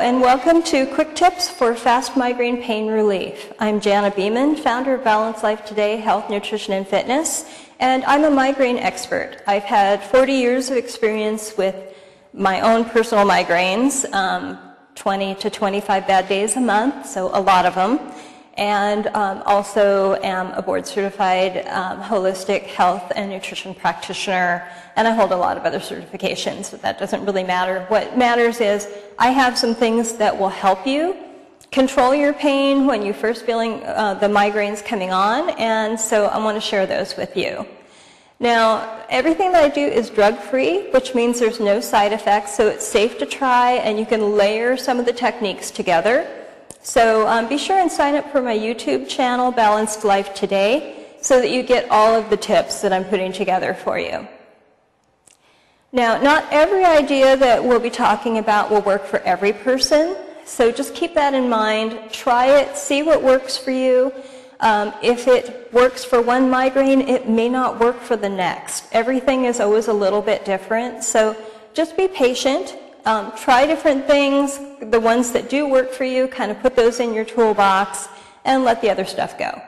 and welcome to Quick Tips for Fast Migraine Pain Relief. I'm Jana Beeman, founder of Balanced Life Today Health, Nutrition, and Fitness, and I'm a migraine expert. I've had 40 years of experience with my own personal migraines, 20 to 25 bad days a month, so a lot of them, and also am a board-certified holistic health and nutrition practitioner, and I hold a lot of other certifications, but that doesn't really matter. What matters is I have some things that will help you control your pain when you're first feeling the migraines coming on, and so I want to share those with you. Now, everything that I do is drug-free, which means there's no side effects, so it's safe to try, and you can layer some of the techniques together. So be sure and sign up for my YouTube channel, Balanced Life Today, so that you get all of the tips that I'm putting together for you. Now, not every idea that we'll be talking about will work for every person, so just keep that in mind. Try it, see what works for you. If it works for one migraine, it may not work for the next. Everything is always a little bit different, so just be patient. Try different things. The ones that do work for you, kind of put those in your toolbox and let the other stuff go.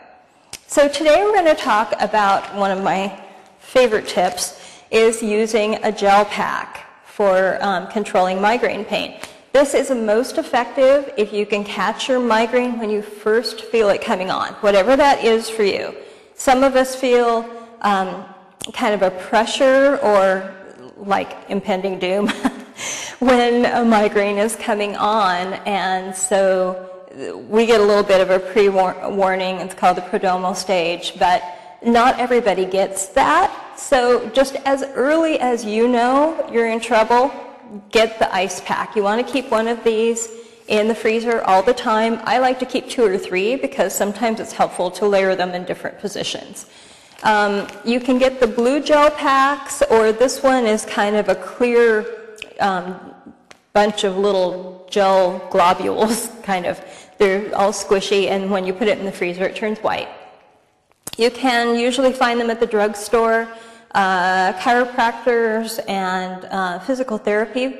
So today we're going to talk about one of my favorite tips, is using a gel pack for controlling migraine pain. This is most effective if you can catch your migraine when you first feel it coming on, whatever that is for you. Some of us feel kind of a pressure or like impending doom when a migraine is coming on, and so we get a little bit of a pre-warning. It's called the prodromal stage, but not everybody gets that. So just as early as you know you're in trouble, get the ice pack. You want to keep one of these in the freezer all the time. I like to keep 2 or 3 because sometimes it's helpful to layer them in different positions. You can get the blue gel packs, or this one is kind of a clear bunch of little gel globules, kind of. They're all squishy, and when you put it in the freezer, it turns white. You can usually find them at the drugstore. Chiropractors and physical therapy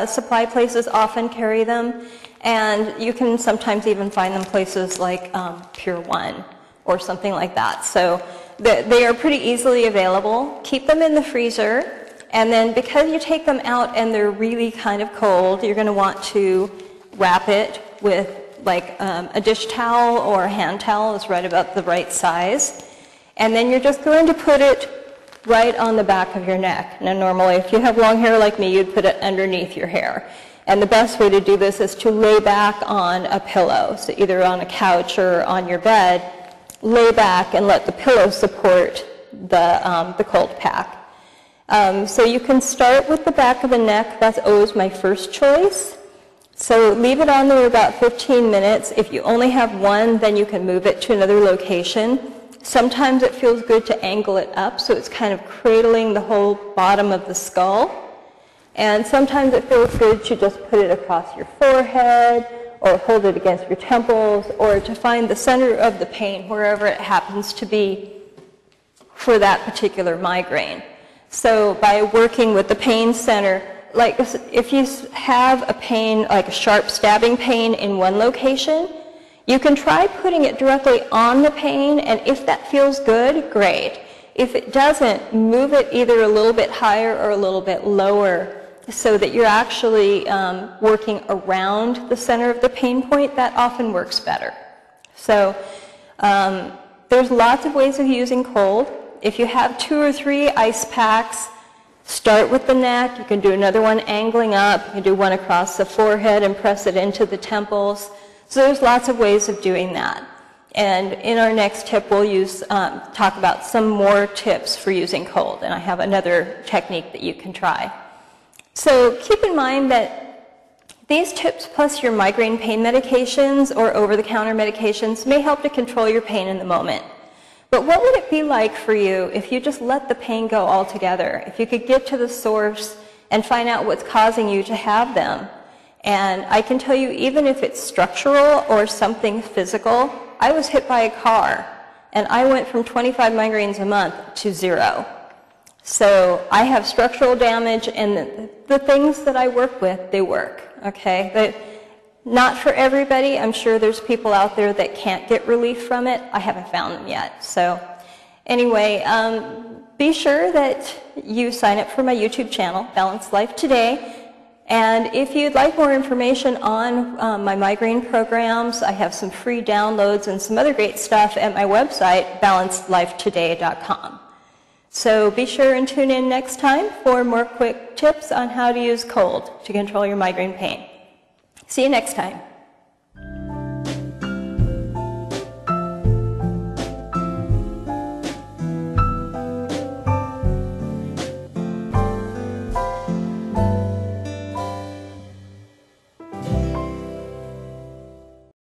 supply places often carry them, and you can sometimes even find them places like Pure One or something like that. So they are pretty easily available. Keep them in the freezer, and then because you take them out and they're really kind of cold, you're going to want to wrap it with like a dish towel or a hand towel is right about the right size. And then you're just going to put it right on the back of your neck. Now normally if you have long hair like me, you'd put it underneath your hair. And the best way to do this is to lay back on a pillow. So either on a couch or on your bed, lay back and let the pillow support the cold pack. So you can start with the back of the neck. That's always my first choice. So leave it on there about 15 minutes. If you only have one, then you can move it to another location. Sometimes it feels good to angle it up so it's kind of cradling the whole bottom of the skull. And sometimes it feels good to just put it across your forehead or hold it against your temples, or to find the center of the pain wherever it happens to be for that particular migraine. So by working with the pain center, like if you have a pain, like a sharp stabbing pain in one location, you can try putting it directly on the pain, and if that feels good, great. If it doesn't, move it either a little bit higher or a little bit lower so that you're actually working around the center of the pain point. That often works better. So there's lots of ways of using cold. If you have 2 or 3 ice packs, start with the neck. You can do another one angling up. You can do one across the forehead and press it into the temples. So there's lots of ways of doing that. And in our next tip, we'll talk about some more tips for using cold. And I have another technique that you can try. So keep in mind that these tips plus your migraine pain medications or over-the-counter medications may help to control your pain in the moment. But what would it be like for you if you just let the pain go altogether? If you could get to the source and find out what's causing you to have them? And I can tell you, even if it's structural or something physical, I was hit by a car, and I went from 25 migraines a month to 0. So I have structural damage, and the things that I work with, they work, okay? not for everybody. I'm sure there's people out there that can't get relief from it. I haven't found them yet. So anyway, be sure that you sign up for my YouTube channel, Balanced Life Today. And if you'd like more information on my migraine programs, I have some free downloads and some other great stuff at my website, balancedlifetoday.com. So be sure and tune in next time for more quick tips on how to use cold to control your migraine pain. See you next time.